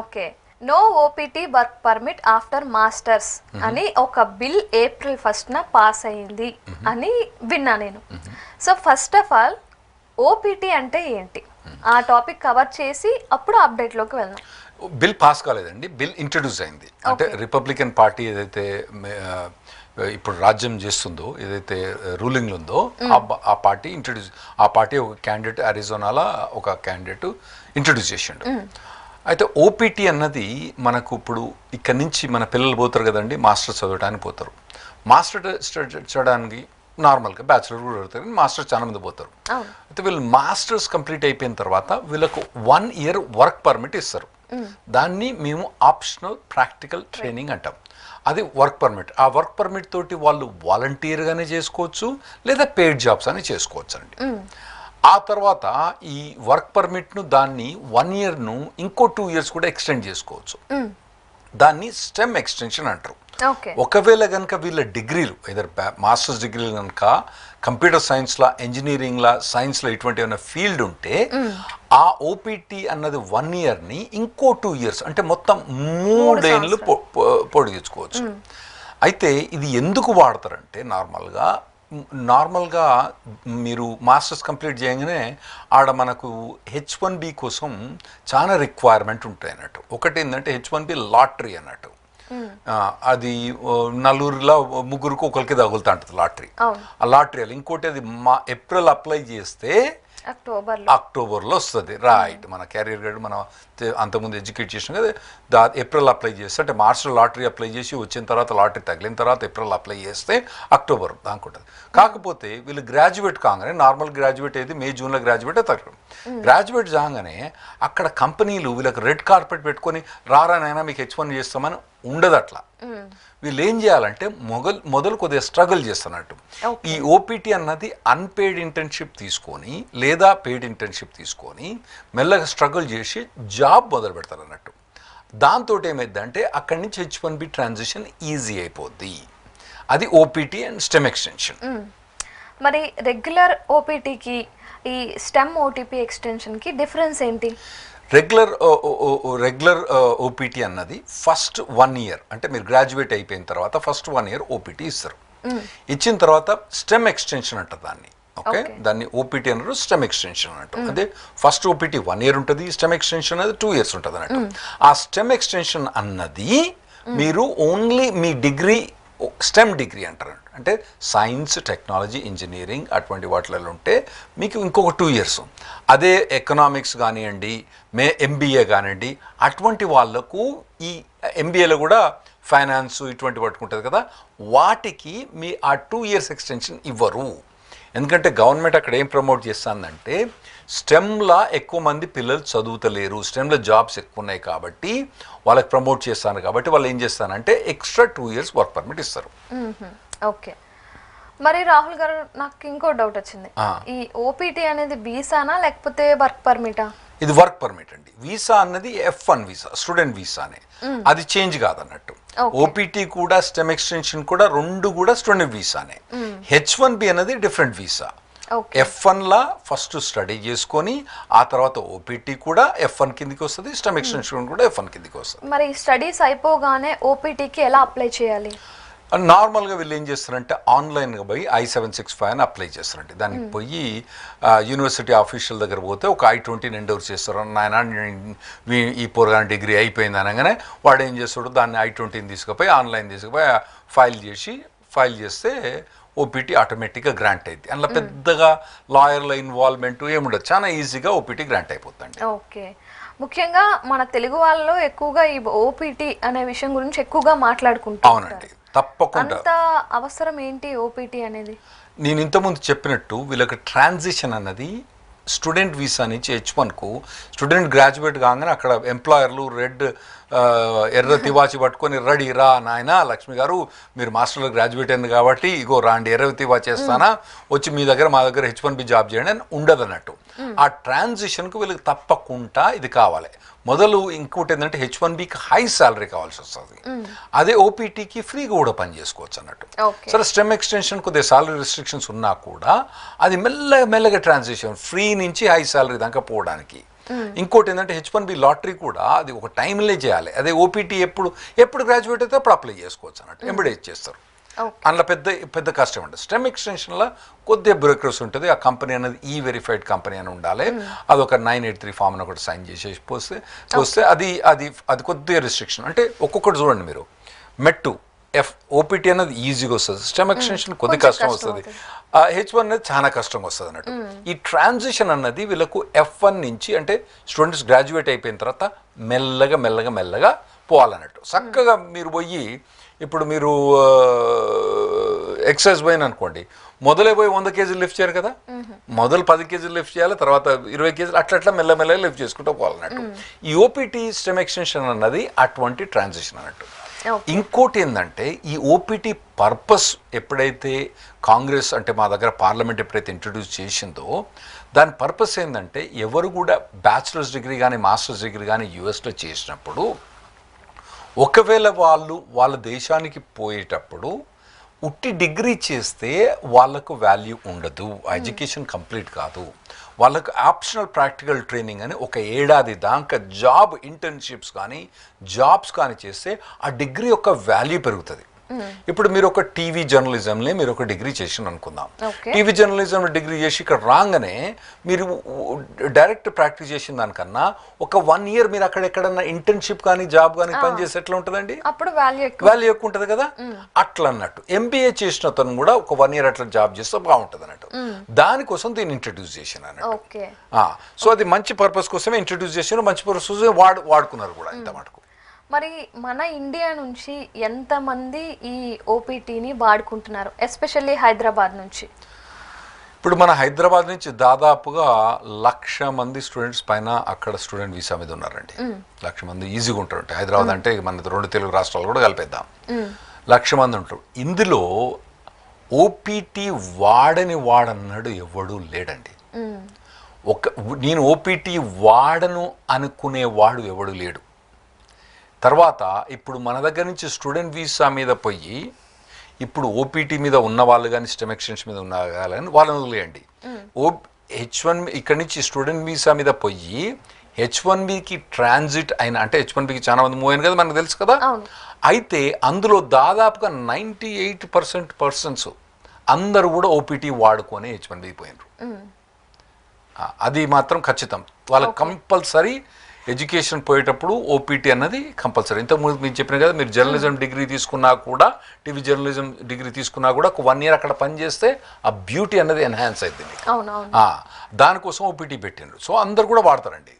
Okay. No OPT work permit after masters అని ఒక bill April 1న pass అయింది అని విన్నా నేను. So first of all OPT అంటే ఏంటి, ఆ టాపిక్ కవర్ చేసి అప్పుడు అప్డేట్లోకి వెళ్దాం. బిల్ పాస్ కాలేదండి, బిల్ ఇంట్రడ్యూస్ అయింది. అంటే రిపబ్లికన్ పార్టీ ఏదైతే ఇప్పుడు రాజ్యం చేస్తుందో, ఏదైతే రూలింగ్లో ఉందో ఆ పార్టీ ఒక క్యాండిడేట్ అరిజోనాలో ఒక క్యాండిడేట్ ఇంట్రడ్యూస్ చేసిండు. అయితే ఓపీటీ అన్నది మనకు ఇప్పుడు ఇక్కడ నుంచి మన పిల్లలు పోతారు కదండి, మాస్టర్స్ చదవడానికి పోతారు. మాస్టర్ చదవడానికి నార్మల్గా బ్యాచులర్ కూడా అవుతారు, మాస్టర్స్ చాలా మంది పోతారు. అయితే వీళ్ళు మాస్టర్స్ కంప్లీట్ అయిపోయిన తర్వాత వీళ్ళకు 1 ఇయర్ వర్క్ పర్మిట్ ఇస్తారు. దాన్ని మేము ఆప్షనల్ ప్రాక్టికల్ ట్రైనింగ్ అంటాం. అది వర్క్ పర్మిట్. ఆ వర్క్ పర్మిట్ తోటి వాళ్ళు వాలంటీర్గానే చేసుకోవచ్చు, లేదా పెయిడ్ జాబ్స్ అని చేసుకోవచ్చు అండి. ఆ తర్వాత ఈ వర్క్ పర్మిట్ను దాన్ని 1 ఇయర్ను ఇంకో 2 ఇయర్స్ కూడా ఎక్స్టెండ్ చేసుకోవచ్చు. దాన్ని స్టెమ్ ఎక్స్టెన్షన్ అంటారు. ఒకవేళ కనుక వీళ్ళ డిగ్రీలు ఏదర్ మాస్టర్స్ డిగ్రీలు కనుక కంప్యూటర్ సైన్స్లా, ఇంజనీరింగ్లా, సైన్స్లో ఇటువంటి ఏమైనా ఫీల్డ్ ఉంటే ఆ ఓపీటీ అన్నది 1 ఇయర్ని ఇంకో 2 ఇయర్స్ అంటే మొత్తం 3 ఏళ్ళు పొడిగించుకోవచ్చు. అయితే ఇది ఎందుకు వాడతారంటే నార్మల్గా మీరు మాస్టర్స్ కంప్లీట్ చేయగానే ఆడ మనకు H1B కోసం చాలా రిక్వైర్మెంట్ ఉంటాయి అన్నట్టు. ఒకటి ఏంటంటే H1B లాటరీ అన్నట్టు. అది నలుగురిలో 3 ఒకరికి తగులుతా ఉంటుంది లాటరీ. ఆ లాటరీ ఇంకోటి అది ఏప్రిల్ అప్లై చేస్తే అక్టోబర్లో వస్తుంది. రైట్, మన క్యారియర్ గైడ్ మనం అంతకుముందు ఎడ్యుకేట్ చేసినాం కదా, ఏప్రిల్ అప్లై చేస్తే అంటే మార్చ్లో లాటరీ అప్లై చేసి వచ్చిన తర్వాత లాటరీ తగిలిన తర్వాత ఏప్రిల్ అప్లై చేస్తే అక్టోబర్ దానికి ఉంటుంది. కాకపోతే వీళ్ళు గ్రాడ్యుయేట్ కాగానే, నార్మల్ గ్రాడ్యుయేట్ అయితే మే జూన్లో గ్రాడ్యుయేట్ అవుతారు. గ్రాడ్యుయేట్ కాగానే అక్కడ కంపెనీలు వీళ్ళకి రెడ్ కార్పెట్ పెట్టుకొని రారానైనా మీకు H1 చేస్తామని ఉండదు. అట్లా వీళ్ళు ఏం చేయాలంటే మొదలు కొద్దిగా స్ట్రగుల్ చేస్తున్నట్టు. ఈ ఓపీటీ అన్నది అన్పెయిడ్ ఇంటర్న్షిప్ తీసుకొని లేదా పెయిడ్ ఇంటర్న్షిప్ తీసుకొని మెల్లగా స్ట్రగుల్ చేసి జాబ్ మొదలు పెడతారు అన్నట్టు. దాంతో ఏమైందంటే అక్కడి నుంచి H1B ట్రాన్సిషన్ ఈజీ అయిపోద్ది. అది ఓపీటీ అండ్ స్టెమ్ ఎక్స్టెన్షన్. మరి రెగ్యులర్ ఓపీటీకి ఈ స్టెమ్ ఓటీపీ ఎక్స్టెన్షన్కి డిఫరెన్స్ ఏంటి? రెగ్యులర్ ఓపీటీ అన్నది ఫస్ట్ 1 ఇయర్ అంటే మీరు గ్రాడ్యుయేట్ అయిపోయిన తర్వాత ఫస్ట్ 1 ఇయర్ ఓపీటీ ఇస్తారు. ఇచ్చిన తర్వాత స్టెమ్ ఎక్స్టెన్షన్ అంటారు దాన్ని. ఓకే, దాన్ని ఓపీటీ అన్నారు, స్టెమ్ ఎక్స్టెన్షన్ అంటారు. అదే ఫస్ట్ ఓపీటీ 1 ఇయర్ ఉంటుంది, స్టెమ్ ఎక్స్టెన్షన్ అనేది 2 ఇయర్స్ ఉంటుంది అన్నట్టు. ఆ స్టెమ్ ఎక్స్టెన్షన్ అన్నది మీరు ఓన్లీ మీ డిగ్రీ, స్టెమ్ డిగ్రీ అంటారు. అంటే సైన్స్, టెక్నాలజీ, ఇంజనీరింగ్ అటువంటి వాటిలలో ఉంటే మీకు ఇంకొక 2 ఇయర్స్. అదే ఎకనామిక్స్ కానివ్వండి, MBA కానివ్వండి, అటువంటి వాళ్ళకు ఈ MBAలో కూడా ఫైనాన్స్ ఇటువంటి పట్టుకుంటుంది కదా, వాటికి మీ ఆ 2 ఇయర్స్ ఎక్స్టెన్షన్ ఇవ్వరు. ఎందుకంటే గవర్నమెంట్ అక్కడ ఏం ప్రమోట్ చేస్తుందంటే స్టెమ్లా ఎక్కువ మంది పిల్లలు చదువుతలేరు, స్టెమ్లో జాబ్స్ ఎక్కువ ఉన్నాయి కాబట్టి వాళ్ళకి ప్రమోట్ చేస్తాను. కాబట్టి వాళ్ళు ఏం చేస్తానంటే ఎక్స్ట్రా 2 ఇయర్స్ వర్క్ పర్మిట్ ఇస్తారు. ఓకే. మరి రాహుల్ గారు, నాకు ఇంకో డౌట్ వచ్చింది. ఈ ఓపీటీ అనేది వీసానా లేకపోతే వర్క్ పర్మిటా? ఇది వర్క్ పర్మిట్ అండి. వీసా అన్నది F1 వీసా, స్టూడెంట్ వీసానే, అది చేంజ్ కాదన్నట్టు. ఓపీటీ కూడా స్టెమ్ ఎక్స్టెన్షన్ కూడా 2 కూడా స్టూడెంట్ వీసానే. H1B అనేది డిఫరెంట్ వీసా. F1లా ఫస్ట్ స్టడీ చేసుకొని ఆ తర్వాత ఓపీటీ కూడా F1 కిందికి వస్తుంది, స్టెమ్ ఎక్స్టెన్షన్ కూడా F1 కిందికి వస్తుంది. మరి స్టడీస్ అయిపోగానే ఓపీటీకి ఎలా అప్లై చేయాలి? నార్మల్గా వీళ్ళు ఏం చేస్తారంటే ఆన్లైన్గా పోయి I-765 అని అప్లై చేస్తారండి. దానికి పోయి యూనివర్సిటీ ఆఫీషియల్ దగ్గర పోతే ఒక I-20 ఎండోర్ చేస్తారు. నాయన ఈ పోరగాని డిగ్రీ అయిపోయింది అనగానే వాడు ఏం చేస్తాడు, దాన్ని I-20 తీసుకుపోయి ఆన్లైన్ తీసుకుపోయి ఫైల్ చేస్తే ఓపీటీ ఆటోమేటిక్గా గ్రాంట్ అయింది. అందులో పెద్దగా లాయర్ల ఇన్వాల్వ్మెంట్ ఏముండదు, చాలా ఈజీగా ఓపీటీ గ్రాంట్ అయిపోతుంది. ఓకే. ముఖ్యంగా మన తెలుగు వాళ్ళలో ఎక్కువగా ఈ ఓపీటీ అనే విషయం గురించి ఎక్కువగా మాట్లాడుకుంటాం. అవునండి, తప్పకుండా. అంత అవసరం ఏంటి ఓపీటీ అనేది? నేను ఇంతకుముందు చెప్పినట్టు వీళ్ళకి ట్రాన్సిషన్ అన్నది స్టూడెంట్ వీసా నుంచి H1కు స్టూడెంట్ గ్రాడ్యుయేట్ కాగానే అక్కడ ఎంప్లాయర్లు ఎర్ర తివాచి పట్టుకొని రెడీ రా నాయన లక్ష్మి గారు, మీరు మాస్టర్లో గ్రాడ్యుయేట్ అయింది కాబట్టి ఇగో రాండి ఎర్ర తివాచి చేస్తానా, వచ్చి మా దగ్గర H1B జాబ్ చేయండి అని ఉండదు అన్నట్టు. ఆ ట్రాన్సిషన్కు వీళ్ళకి తప్పకుండా ఇది కావాలి. మొదలు ఇంకోటి ఏంటంటే H1Bకి హై శాలరీ కావాల్సి వస్తుంది. అదే ఓపీటీకి ఫ్రీగా కూడా పని చేసుకోవచ్చు అన్నట్టు. సరే, స్టెమ్ ఎక్స్టెన్షన్ కొద్దిగా శాలరీ రిస్ట్రిక్షన్స్ ఉన్నా కూడా అది మెల్లగా ట్రాన్సిషన్ ఫ్రీ నుంచి హై శాలరీ దాకా పోవడానికి ఇంకోటి ఏంటంటే H1B లాటరీ కూడా అది ఒక టైంలే చేయాలి. అదే ఓపీటీ ఎప్పుడు గ్రాడ్యుయేట్ అయితే అప్పుడు అప్లై చేసుకోవచ్చు అన్నట్టు, ఎంబడే చేస్తారు. అందులో పెద్ద కష్టం ఉంటుంది. స్టెమ్ ఎక్స్టెన్షన్లో కొద్దిగా బ్యూరోక్రసీ ఉంటుంది. ఆ కంపెనీ అనేది వెరిఫైడ్ కంపెనీ అని ఉండాలి. అది ఒక 983 ఫామ్ అని ఒకటి సైన్ చేసేసి పోస్తే అది కొద్దిగా రిస్ట్రిక్షన్. అంటే ఒక్కొక్కటి చూడండి మీరు, మెట్టు ఓపీటీ అనేది ఈజీగా వస్తుంది, స్టెమ్ ఎక్స్టెన్షన్ కొద్ది కష్టం వస్తుంది, H1 అనేది చాలా కష్టంగా వస్తుంది అన్నట్టు. ఈ ట్రాన్సిషన్ అన్నది వీళ్ళకు F1 నుంచి అంటే స్టూడెంట్స్ గ్రాడ్యుయేట్ అయిపోయిన తర్వాత మెల్లగా పోవాలన్నట్టు. చక్కగా మీరు పోయి ఇప్పుడు మీరు ఎక్సర్సైజ్ పోయిన అనుకోండి, మొదలే పోయి 100 కేజీలు లిఫ్ట్ చేయరు కదా, మొదలు 10 కేజీలు లిఫ్ట్ చేయాలి, తర్వాత 20 కేజీలు అట్లా మెల్లగా లిఫ్ట్ చేసుకుంటూ పోవాలన్నట్టు. ఈ ఓపీటీ స్టెమ్ ఎక్స్టెన్షన్ అన్నది అటువంటి ట్రాన్సిషన్ అన్నట్టు. ఇంకోటి ఏంటంటే ఈ ఓపీటీ పర్పస్ ఎప్పుడైతే కాంగ్రెస్ అంటే మా దగ్గర పార్లమెంట్ ఎప్పుడైతే ఇంట్రడ్యూస్ చేసిందో దాని పర్పస్ ఏంటంటే ఎవరు కూడా బ్యాచిలర్స్ డిగ్రీ కానీ మాస్టర్స్ డిగ్రీ కానీ యూఎస్లో చేసినప్పుడు ఒకవేళ వాళ్ళ దేశానికి పోయేటప్పుడు ఉట్టి డిగ్రీ చేస్తే వాళ్ళకు వాల్యూ ఉండదు, ఎడ్యుకేషన్ కంప్లీట్ కాదు. వాళ్ళకు ఆప్షనల్ ప్రాక్టికల్ ట్రైనింగ్ అని ఒక ఏడాది దాకా ఇంటర్న్షిప్స్ కానీ జాబ్స్ కానీ చేస్తే ఆ డిగ్రీ యొక్క వాల్యూ పెరుగుతుంది. ఇప్పుడు మీరు ఒక టీవీ జర్నలిజంలో మీరు ఒక డిగ్రీ చేసి అనుకుందాం, టీవీ జర్నలిజం డిగ్రీ చేసి ఇక్కడ రాగానే మీరు డైరెక్ట్ ప్రాక్టీస్ చేసిన దానికన్నా ఒక 1 year మీరు అక్కడ ఎక్కడన్నా ఇంటర్న్షిప్ కానీ జాబ్ కానీ పనిచేసి ఎట్లా ఉంటుందండి, అప్పుడు వాల్యూ ఎక్కువ ఉంటుంది కదా. అట్లా అన్నట్టు ఎంబీఏ చేసిన అతను కూడా ఒక 1 year అట్లా జాబ్ చేస్తే బాగుంటుంది అన్నట్టు. దానికోసం దీన్ని ఇంట్రడ్యూస్ చేసిన అన్నట్టు. సో అది మంచి పర్పస్ కోసమే ఇంట్రడ్యూస్ చేసిన, మంచి పర్పస్ కోసమే వాడుకున్నారు కూడా ఇంత మటుకు. మరి మన ఇండియా నుంచి ఎంతమంది ఈ ఓపీటీని వాడుకుంటున్నారు, ఎస్పెషల్లీ హైదరాబాద్ నుంచి? ఇప్పుడు మన హైదరాబాద్ నుంచి దాదాపుగా 1,00,000 మంది స్టూడెంట్స్ పైన అక్కడ స్టూడెంట్ వీసా మీద ఉన్నారండి. 1,00,000 మంది ఈజీగా ఉంటారు. అంటే హైదరాబాద్ అంటే మన 2 తెలుగు రాష్ట్రాలు కూడా కలిపేద్దాం, 1,00,000 మంది ఉంటారు. ఇందులో ఓపీటీ వాడన్నాడు ఎవడు లేడండి. నేను ఓపీటీ వాడను అనుకునేవాడు ఎవడు లేడు. తర్వాత ఇప్పుడు మన దగ్గర నుంచి స్టూడెంట్ వీసా మీద పోయి ఇప్పుడు ఓపీటీ మీద ఉన్న వాళ్ళు కానీ స్టెమ్ ఎక్స్టెన్షన్ మీద ఉన్న కానీ వాళ్ళని వదిలేయండి. H1 ఇక్కడ నుంచి స్టూడెంట్ వీసా మీద పోయి H1Bకి ట్రాన్సిట్ అయిన అంటే H1Bకి చాలా మంది మూవ్ అయిన కదా మనకు తెలుసు కదా. అయితే అందులో దాదాపుగా 98% పర్సన్స్ అందరూ కూడా ఓపీటీ వాడుకొని H1Bకి పోయినారు. అది మాత్రం ఖచ్చితం. వాళ్ళకి కంపల్సరీ ఎడ్యుకేషన్ పోయేటప్పుడు ఓపీటీ అన్నది కంపల్సరీ. ఇంతకుముందు మీరు చెప్పిన కదా, మీరు జర్నలిజం డిగ్రీ తీసుకున్నా కూడా, టీవీ జర్నలిజం డిగ్రీ తీసుకున్నా కూడా ఒక 1 year అక్కడ పనిచేస్తే ఆ బ్యూటీ అన్నది ఎన్హాన్స్ అవుతుంది. దానికోసం ఓపీటీ పెట్టిండ్రు. సో అందరు కూడా వాడతారండి.